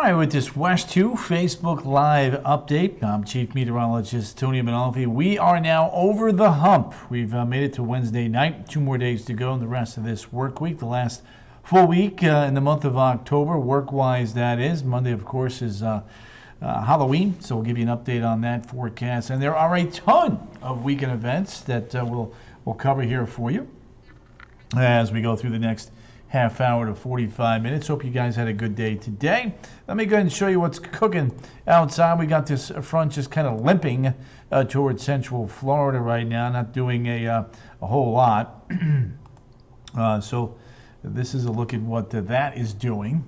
All right, with this West 2 Facebook Live update, I'm Chief Meteorologist Tony Manalfi. We are now over the hump. We've made it to Wednesday night. 2 more days to go in the rest of this work week. The last full week in the month of October, work-wise that is. Monday, of course, is Halloween, so we'll give you an update on that forecast. And there are a ton of weekend events that we'll cover here for you as we go through the next half hour to 45 minutes. Hope you guys had a good day today. Let me go ahead and show you what's cooking outside. We got this front just kind of limping towards central Florida right now, not doing a whole lot. So this is a look at what that is doing.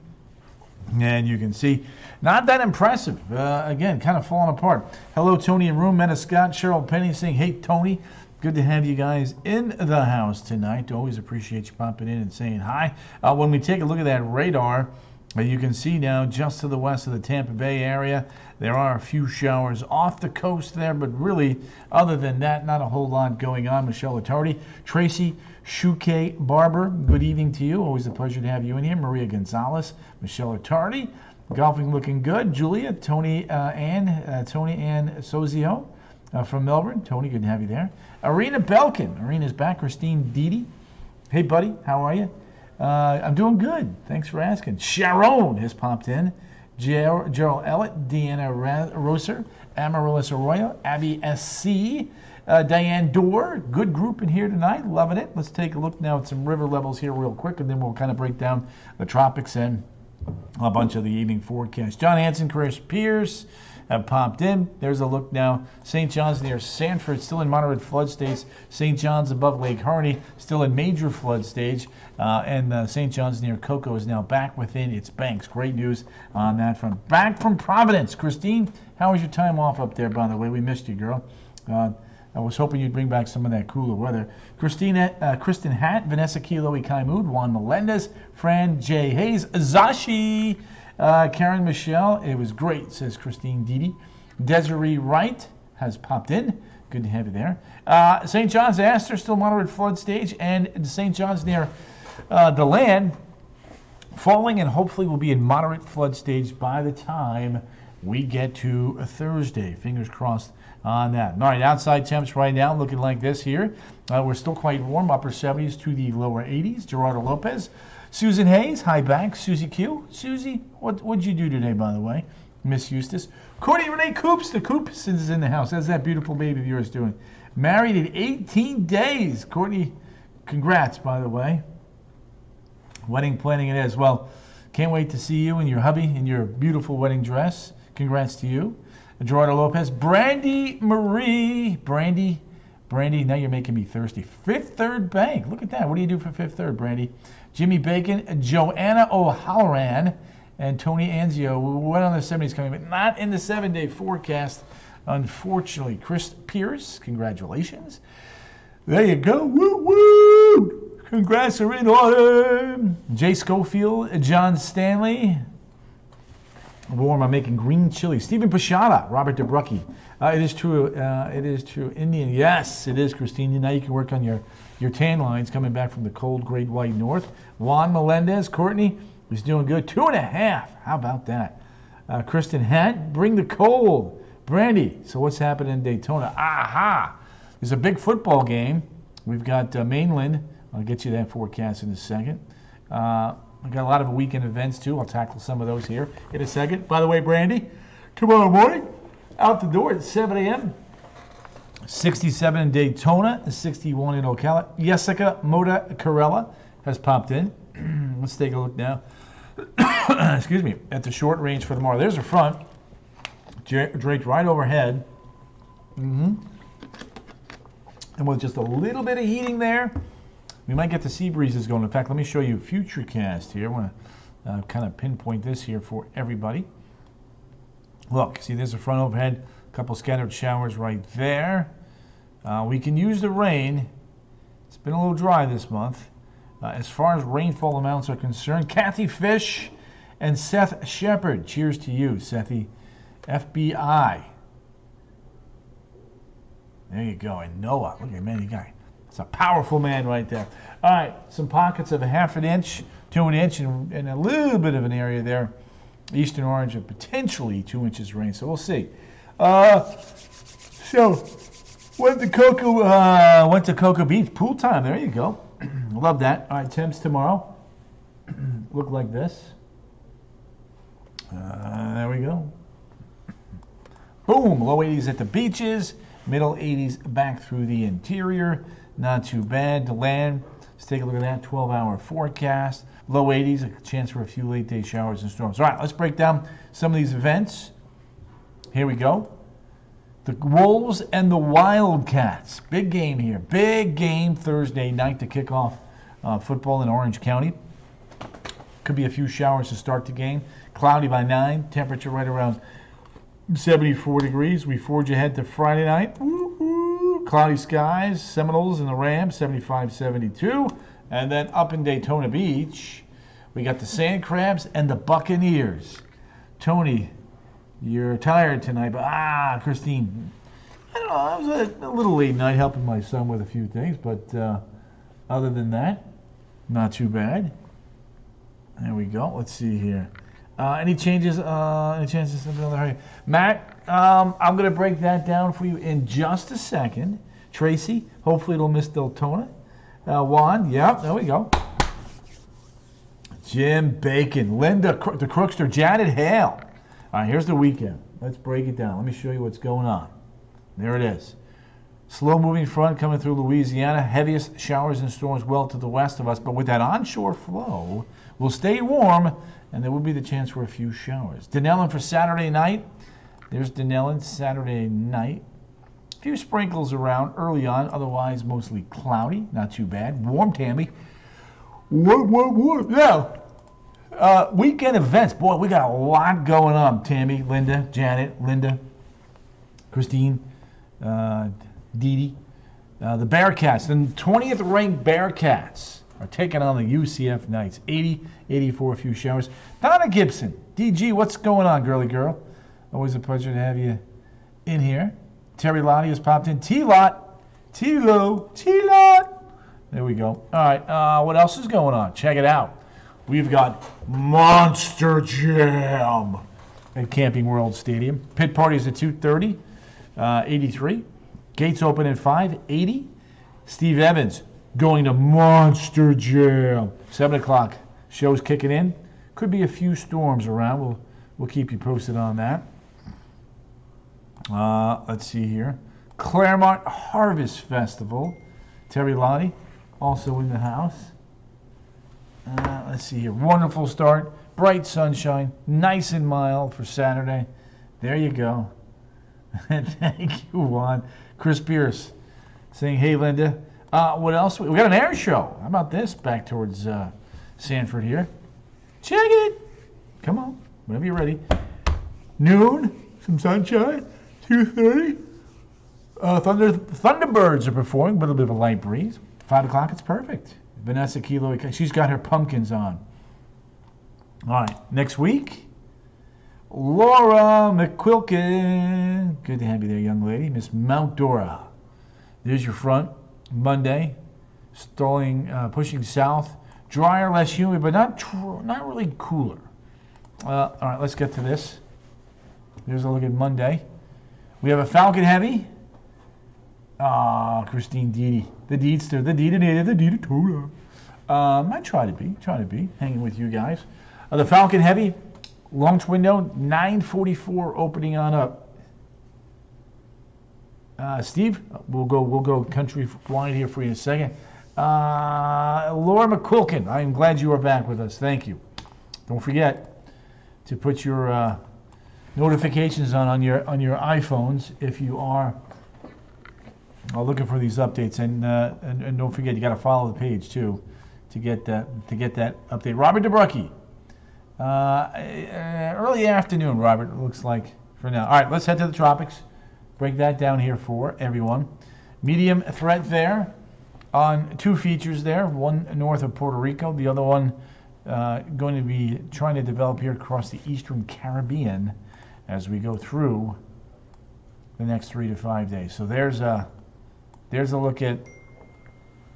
And you can see, not that impressive. Again, kind of falling apart. Hello, Tony and Room. Meta Scott, Cheryl Penny saying, hey, Tony. Good to have you guys in the house tonight. Always appreciate you popping in and saying hi. When we take a look at that radar, you can see now just to the west of the Tampa Bay area, there are a few showers off the coast there, but really, other than that, not a whole lot going on. Michelle Attardi, Tracy Shuke Barber, good evening to you. Always a pleasure to have you in here. Maria Gonzalez, Michelle Attardi, golfing looking good. Julia, Tony Ann Sozio from Melbourne. Tony, good to have you there. Arena Belkin. Arena's back. Christine Didi. Hey, buddy. How are you? I'm doing good. Thanks for asking. Sharon has popped in. Gerald Ellett. Deanna Roser. Amaryllis Arroyo. Abby SC. Diane Dorr. Good group in here tonight. Loving it. Let's take a look now at some river levels here real quick, and then we'll kind of break down the tropics and a bunch of the evening forecast. John Hanson, Chris Pierce have popped in. There's a look now. St. John's near Sanford, still in moderate flood stage. St. John's above Lake Harney, still in major flood stage. And St. John's near Cocoa is now back within its banks. Great news on that front. Back from Providence. Christine, how was your time off up there, by the way? We missed you, girl. I was hoping you'd bring back some of that cooler weather. Kristen Hatt, Vanessa Kilo Ikaimud, Juan Melendez, Fran J. Hayes, Zashi, Karen Michelle. It was great, says Christine Didi. Desiree Wright has popped in. Good to have you there. St. John's Astor, still moderate flood stage, and St. John's near the land, falling, and hopefully will be in moderate flood stage by the time we get to Thursday. Fingers crossed on that. All right, outside temps right now looking like this here. We're still quite warm, upper 70s to the lower 80s. Gerardo Lopez. Susan Hayes, hi back. Susie Q. Susie, what'd you do today, by the way? Miss Eustace. Courtney Renee Coops, the Coopsons is in the house. How's that beautiful baby of yours doing? Married in 18 days. Courtney, congrats, by the way. Wedding planning it as well. Can't wait to see you and your hubby in your beautiful wedding dress. Congrats to you. Gerardo Lopez. Brandy Marie. Brandy, now you're making me thirsty. Fifth Third Bank. Look at that. What do you do for Fifth Third, Brandy? Jimmy Bacon, Joanna O'Halloran, and Tony Anzio. Went on the 70s coming, but not in the 7-day forecast, unfortunately. Chris Pierce, congratulations. There you go. Woo, woo. Congrats are in order. Jay Schofield, John Stanley. Warm, I'm making green chili. Stephen Pashada, Robert DeBrucki. It is true. It is true. Indian. Yes, it is, Christine. Now you can work on your tan lines coming back from the cold, great white north. Juan Melendez, Courtney is doing good. 2.5. How about that? Kristen Hatt, bring the cold. Brandy. So what's happening in Daytona? Aha! There's a big football game. We've got Mainland. I'll get you that forecast in a second. We've got a lot of weekend events, too. I'll tackle some of those here in a second. By the way, Brandy, tomorrow morning, out the door at 7 a.m., 67 in Daytona, 61 in Ocala. Jessica Moda Carella has popped in. Let's take a look now. Excuse me, at the short range for tomorrow. There's the front, draped right overhead. And with just a little bit of heating there, we might get the sea breezes going. In fact, let me show you Futurecast here. I want to kind of pinpoint this here for everybody. Look, see, there's the front overhead. A couple scattered showers right there. We can use the rain. It's been a little dry this month. As far as rainfall amounts are concerned, Kathy Fish and Seth Shepard. Cheers to you, Sethy. FBI. There you go. And Noah. Look at man, you guy. It's a powerful man right there. All right, some pockets of a 1/2 inch to 1 inch and a little bit of an area there Eastern orange of potentially 2 inches of rain. So we'll see. So went to Cocoa Beach. Pool time. There you go. Love that. All right, temps tomorrow look like this. There we go. Boom. Low 80s at the beaches. Middle 80s back through the interior. Not too bad. To land. Let's take a look at that 12-hour forecast. Low 80s, a chance for a few late day showers and storms. All right, let's break down some of these events. Here we go. The Wolves and the Wildcats. Big game here. Big game Thursday night to kick off football in Orange County. Could be a few showers to start the game. Cloudy by 9. Temperature right around 74 degrees. We forge ahead to Friday night. Woo-hoo. Cloudy skies. Seminoles and the Rams, 75-72. And then up in Daytona Beach, we got the Sand Crabs and the Buccaneers. Tony, you're tired tonight, but Christine, I don't know, I was a little late night helping my son with a few things, but other than that, not too bad. There we go. Let's see here. Any changes? Any chances of another hurry? Matt, I'm going to break that down for you in just a second. Tracy, hopefully it'll miss Deltona. Juan, yeah, there we go. Jim Bacon, Linda, the Crookster, Janet Hale. All right, here's the weekend. Let's break it down. Let me show you what's going on. There it is. Slow-moving front coming through Louisiana. Heaviest showers and storms well to the west of us. But with that onshore flow, we'll stay warm, and there will be the chance for a few showers. Denellen for Saturday night. There's Denellen, Saturday night. A few sprinkles around early on. Otherwise, mostly cloudy. Not too bad. Warm, Tammy. Warm. Yeah. Weekend events. Boy, we got a lot going on. Tammy, Linda, Janet, Linda, Christine, Dee Dee. The Bearcats, the 20th ranked Bearcats are taking on the UCF Knights. 80, 84, a few showers. Donna Gibson, DG, what's going on, girly girl? Always a pleasure to have you in here. Terry Lottie has popped in. T-Lot, T-Lo, T-Lot. There we go. All right, what else is going on? Check it out. We've got Monster Jam at Camping World Stadium. Pit party is at 2:30, 83. Gates open at 5, 80. Steve Evans going to Monster Jam. 7 o'clock. Show's kicking in. Could be a few storms around. We'll keep you posted on that. Let's see here. Claremont Harvest Festival. Terry Lottie also in the house. Let's see here. Wonderful start. Bright sunshine. Nice and mild for Saturday. There you go. Thank you, Juan. Chris Pierce saying, hey, Linda. What else? We got an air show. How about this? Back towards Sanford here. Check it. Come on. Whenever you're ready. Noon. Some sunshine. 2:30. Thunderbirds are performing. A little bit of a light breeze. 5 o'clock. It's perfect. Vanessa Kilo. She's got her pumpkins on. All right. Next week. Laura McQuilkin. Good to have you there, young lady. Miss Mount Dora. There's your front. Monday. Stalling, pushing south. Drier, less humid, but not really cooler. All right, let's get to this. Here's a look at Monday. We have a Falcon Heavy. Christine Deedy. The Deedster. The Deedinator. The Deedatola. I try to be. Hanging with you guys. The Falcon Heavy. Launch window, 9:44 opening on up. Steve, we'll go country-wide here for you in a second. Laura McQuilkin, I am glad you are back with us. Thank you. Don't forget to put your notifications on your iPhones if you are looking for these updates, and don't forget you got to follow the page too to get that update. Robert DeBrucki. Early afternoon, Robert, it looks like for now. All right, let's head to the tropics. Break that down here for everyone. Medium threat there on 2 features there, one north of Puerto Rico, the other one going to be trying to develop here across the eastern Caribbean as we go through the next 3 to 5 days. So there's a look at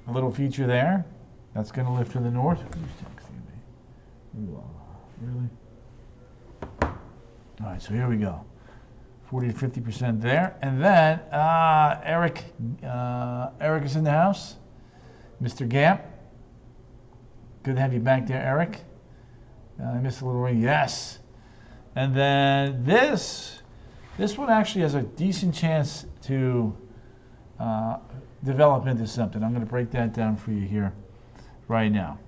a little feature there. That's going to lift to the north. Who's texting me? Really? All right, so here we go. 40 to 50% there. And then Eric is in the house. Mr. Gamp. Good to have you back there, Eric. I missed a little ring. Yes. And then this one actually has a decent chance to develop into something. I'm going to break that down for you here right now.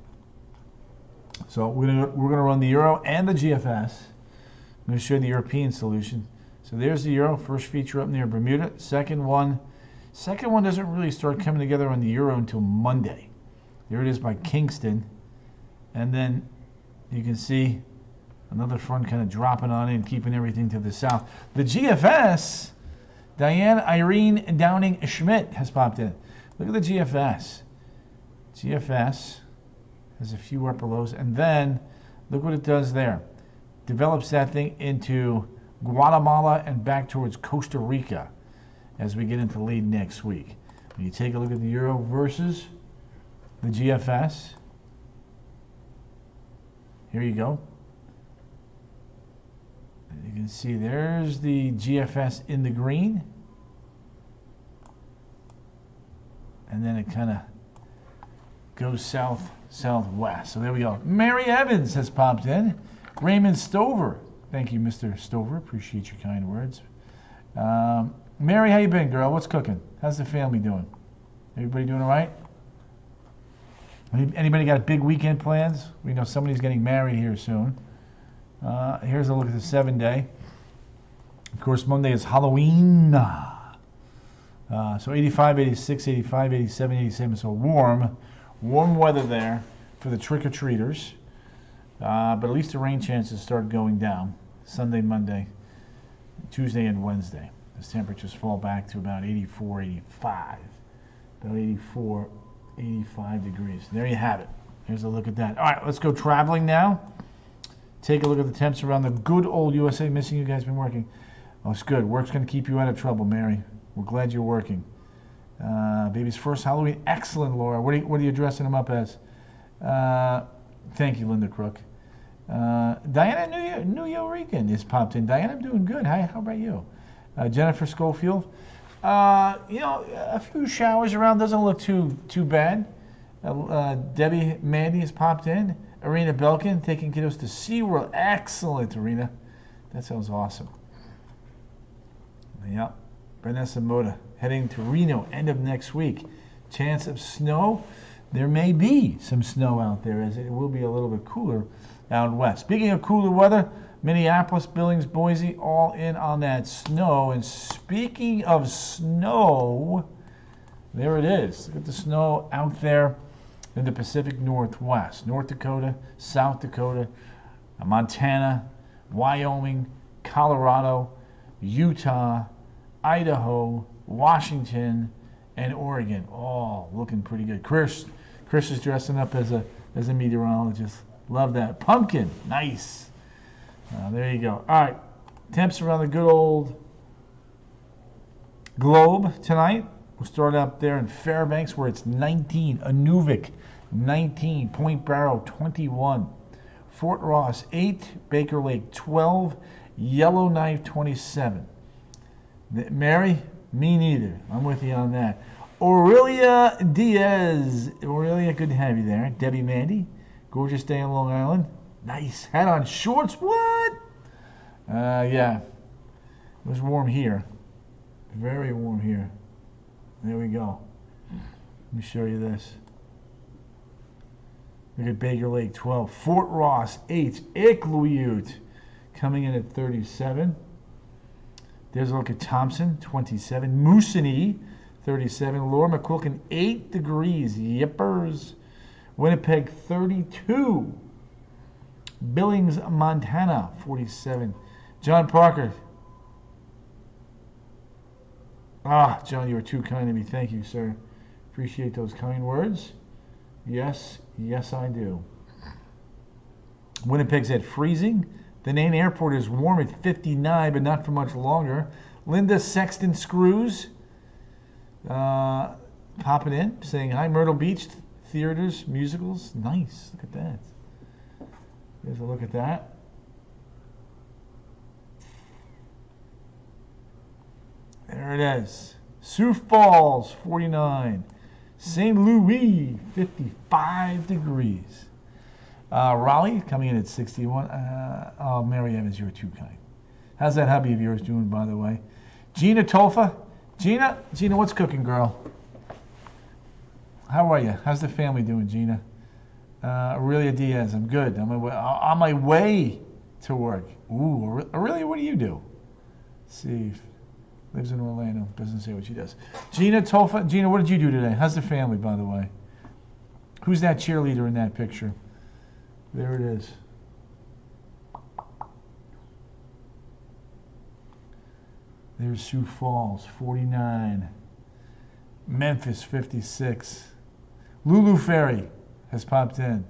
So we're going to run the Euro and the GFS. I'm going to show you the European solution. So there's the Euro, first feature up near Bermuda. Second one doesn't really start coming together on the Euro until Monday. There it is by Kingston. And then you can see another front kind of dropping on in, keeping everything to the south. The GFS, Diane Irene Downing Schmidt has popped in. Look at the GFS. GFS has a few upper lows, and then look what it does there. Develops that thing into Guatemala and back towards Costa Rica as we get into late next week. When you take a look at the Euro versus the GFS, here you go. And you can see there's the GFS in the green. And then it kind of goes southwest. So there we go. Mary Evans has popped in. Raymond Stover. Thank you, Mr. Stover. Appreciate your kind words. Mary, how you been, girl? What's cooking? How's the family doing? Everybody doing all right? Anybody got big weekend plans? We know somebody's getting married here soon. Here's a look at the 7-day. Of course, Monday is Halloween. So 85, 86, 85, 87, 87. So warm weather there for the trick-or-treaters. But at least the rain chances start going down Sunday, Monday, Tuesday, and Wednesday. As temperatures fall back to about 84, 85. About 84, 85 degrees. There you have it. Here's a look at that. All right, let's go traveling now. Take a look at the temps around the good old USA. Missing you guys been working. Oh, it's good. Work's going to keep you out of trouble, Mary. We're glad you're working. Baby's first Halloween. Excellent, Laura. What are you dressing him up as? Thank you, Linda Crook. Diana New Yorican has popped in. Diana, I'm doing good. Hi, how about you? Jennifer Schofield. A few showers around. Doesn't look too bad. Debbie Mandy has popped in. Arena Belkin taking kiddos to SeaWorld. Excellent, Arena. That sounds awesome. Yep. Vanessa Moda heading to Reno end of next week. Chance of snow. There may be some snow out there as it will be a little bit cooler out west. Speaking of cooler weather, Minneapolis, Billings, Boise, all in on that snow. And speaking of snow, there it is. Look at the snow out there in the Pacific Northwest. North Dakota, South Dakota, Montana, Wyoming, Colorado, Utah, Idaho, Washington, and Oregon. All looking pretty good. Chris is dressing up as a meteorologist. Love that. Pumpkin. Nice. There you go. All right. Temps around the good old globe tonight. We'll start up there in Fairbanks where it's 19. Inuvik, 19. Point Barrow, 21. Fort Ross, 8. Baker Lake, 12. Yellowknife, 27. Mary, me neither. I'm with you on that. Aurelia Diaz. Aurelia, good to have you there. Debbie Mandy. Gorgeous day on Long Island. Nice. Hat on shorts. What? Yeah. It was warm here. Very warm here. There we go. Let me show you this. Look at Baker Lake, 12. Fort Ross, 8. Iqaluit coming in at 37. There's a look at Thompson, 27. Moosonee, 37. Laura McQuilkin, 8 degrees. Yippers. Winnipeg, 32. Billings, Montana, 47. John Parker. John, you were too kind to me. Thank you, sir. Appreciate those kind words. Yes, I do. Winnipeg's at freezing. The Nain Airport is warm at 59, but not for much longer. Linda Sexton Screws popping in, saying hi. Myrtle Beach, theaters, musicals. Nice. Look at that. There's a look at that. There it is. Sioux Falls, 49. St. Louis, 55 degrees. Raleigh coming in at 61. Oh, Mary Evans, you're too kind. How's that hubby of yours doing, by the way? Gina Tolfa. Gina, what's cooking, girl? How are you? How's the family doing, Gina? Aurelia Diaz, I'm good. I'm on my way to work. Ooh, Aurelia, what do you do? Let's see. Lives in Orlando. Doesn't say what she does. Gina Tolfa. Gina, what did you do today? How's the family, by the way? Who's that cheerleader in that picture? There it is. There's Sioux Falls, 49. Memphis, 56. Lulu Ferry has popped in.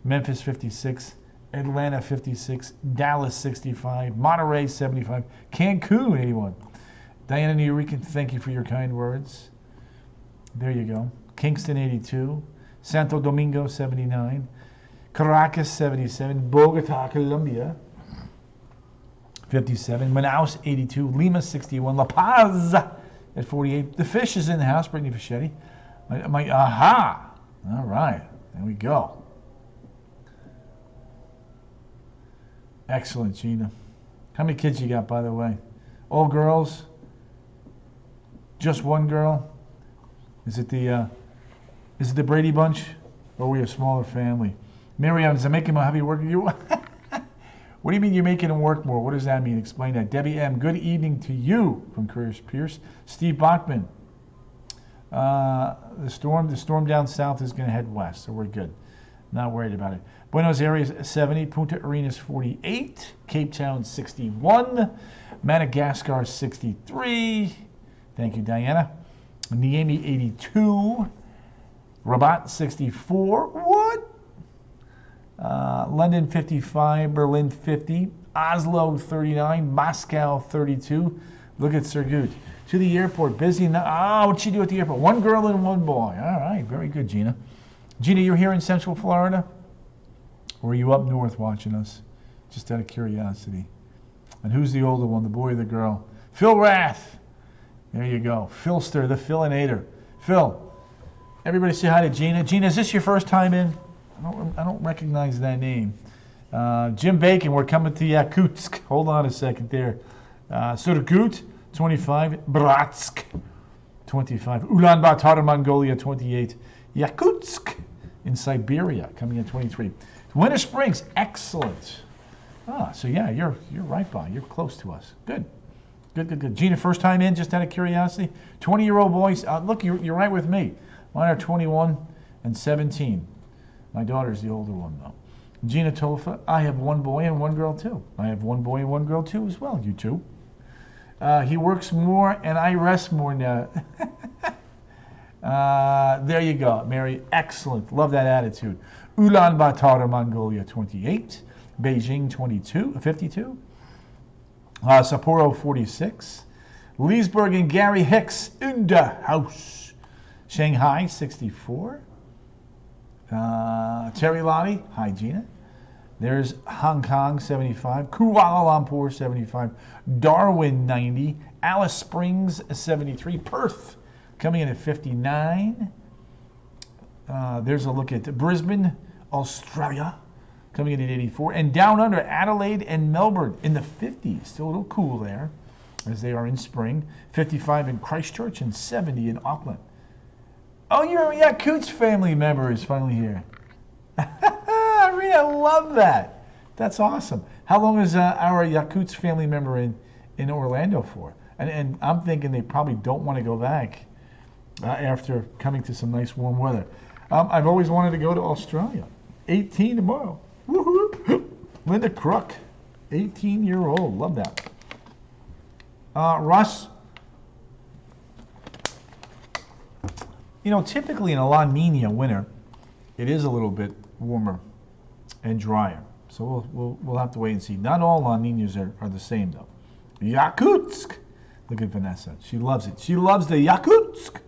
Memphis, 56. Atlanta, 56. Dallas, 65. Monterey, 75. Cancun, 81. Diana Nuyorican, thank you for your kind words. There you go. Kingston, 82. Santo Domingo, 79. Caracas, 77. Bogota, Colombia, 57. Manaus, 82. Lima, 61. La Paz at 48. The fish is in the house, Brittany Fischetti. Aha! All right. There we go. Excellent, Gina. How many kids you got, by the way? All girls? Just one girl? Is it the Brady Bunch? Or are we a smaller family? Mary Evans, I'm making my hubby work with you. What do you mean you're making him work more? What does that mean? Explain that. Debbie M., good evening to you from Curtis Pierce. Steve Bachman, the storm down south is going to head west, so we're good. Not worried about it. Buenos Aires, 70. Punta Arenas, 48. Cape Town, 61. Madagascar, 63. Thank you, Diana. Niamey, 82. Rabat, 64. What? London, 55. Berlin, 50. Oslo, 39. Moscow, 32. Look at Sergut. To the airport. Busy now. What'd she do at the airport? One girl and one boy. All right. Very good, Gina. Gina, you're here in Central Florida? Or are you up north watching us? Just out of curiosity. And who's the older one, the boy or the girl? Phil Rath. There you go. Philster, the Philinator. Phil, everybody say hi to Gina. Gina, is this your first time in? I don't recognize that name. Jim Bacon, we're coming to Yakutsk. Hold on a second there. Surgut, 25. Bratsk, 25. Ulaanbaatar, Mongolia, 28. Yakutsk in Siberia, coming in 23. Winter Springs, excellent. So yeah, you're right by. You're close to us. Good. Good. Gina, first time in, just out of curiosity. 20-year-old boys. Look, you're right with me. Mine are 21 and 17. My daughter's the older one, though. Gina Tolfa, I have one boy and one girl, too. I have one boy and one girl, too, as well, you two. He works more and I rest more now. There you go, Mary. Excellent. Love that attitude. Ulaanbaatar, Mongolia, 28. Beijing, 52. Sapporo, 46. Leesburg and Gary Hicks in the house. Shanghai, 64. Terry Lottie, hi Gina. There's Hong Kong, 75. Kuala Lumpur, 75. Darwin, 90. Alice Springs, 73. Perth, coming in at 59. There's a look at Brisbane, Australia, coming in at 84. And down under, Adelaide and Melbourne in the 50s. Still a little cool there, as they are in spring. 55 in Christchurch and 70 in Auckland. Oh, your Yakutsk family member is finally here. I love that. That's awesome. How long is our Yakutsk family member in Orlando for? And I'm thinking they probably don't want to go back after coming to some nice warm weather. I've always wanted to go to Australia. 18 tomorrow. Woohoo! Linda Crook, 18-year-old. Love that. Russ, typically in a La Nina winter, it is a little bit warmer and drier. So we'll have to wait and see. Not all La Ninas are the same, though. Yakutsk. Look at Vanessa. She loves it. She loves the Yakutsk.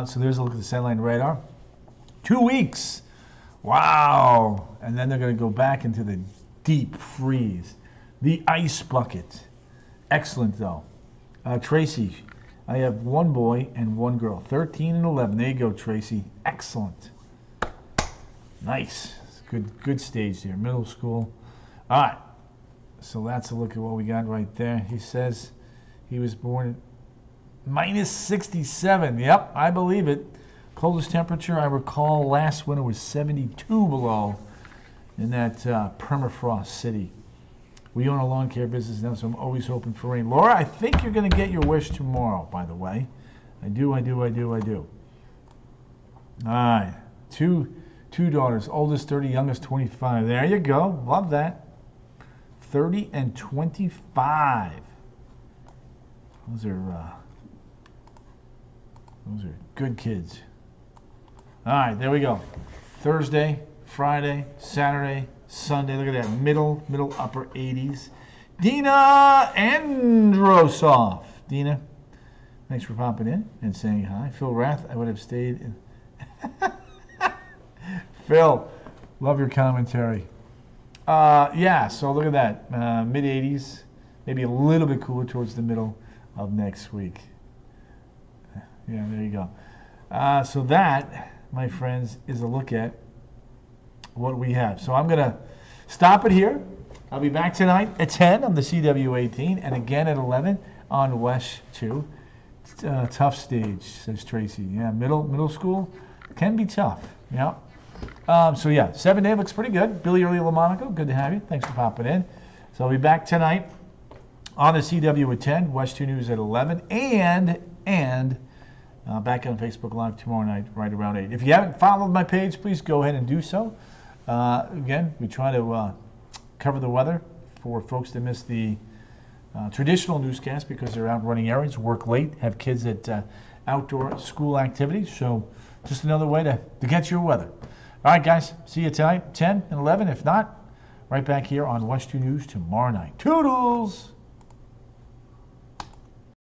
So there's a look at the satellite radar. 2 weeks. Wow. And then they're going to go back into the deep freeze. The ice bucket. Excellent, though. Tracy, I have one boy and one girl, 13 and 11. There you go, Tracy. Excellent. Nice. Good stage there. Middle school. All right. So that's a look at what we got right there. He says he was born at minus 67. Yep, I believe it. Coldest temperature I recall last winter was 72 below in that permafrost city. We own a lawn care business now, so I'm always hoping for rain. Laura, I think you're going to get your wish tomorrow, by the way. I do. All right. Two daughters, oldest 30, youngest 25. There you go. Love that. 30 and 25. Those are good kids. All right, there we go. Thursday, Friday, Saturday, Sunday. Look at that. Middle, upper 80s. Dina Androsov. Dina, thanks for popping in and saying hi. Phil Rath, I would have stayed in. Phil, love your commentary. Yeah, so look at that. Mid 80s, maybe a little bit cooler towards the middle of next week. Yeah, there you go. So that, my friends, is a look at what we have. So I'm going to stop it here. I'll be back tonight at 10 on the CW18 and again at 11 on WESH 2. It's a tough stage, says Tracy. Yeah, middle school can be tough. Yeah. So yeah, 7 day looks pretty good. Billy Early Lamonaco, good to have you. Thanks for popping in. So I'll be back tonight on the CW at 10, WESH 2 News at 11, and back on Facebook Live tomorrow night right around 8. If you haven't followed my page, please go ahead and do so. Again, we try to cover the weather for folks that miss the traditional newscast because they're out running errands, work late, have kids at outdoor school activities. So just another way to get your weather. All right, guys, see you tonight, 10 and 11. If not, right back here on WESH 2 News tomorrow night. Toodles!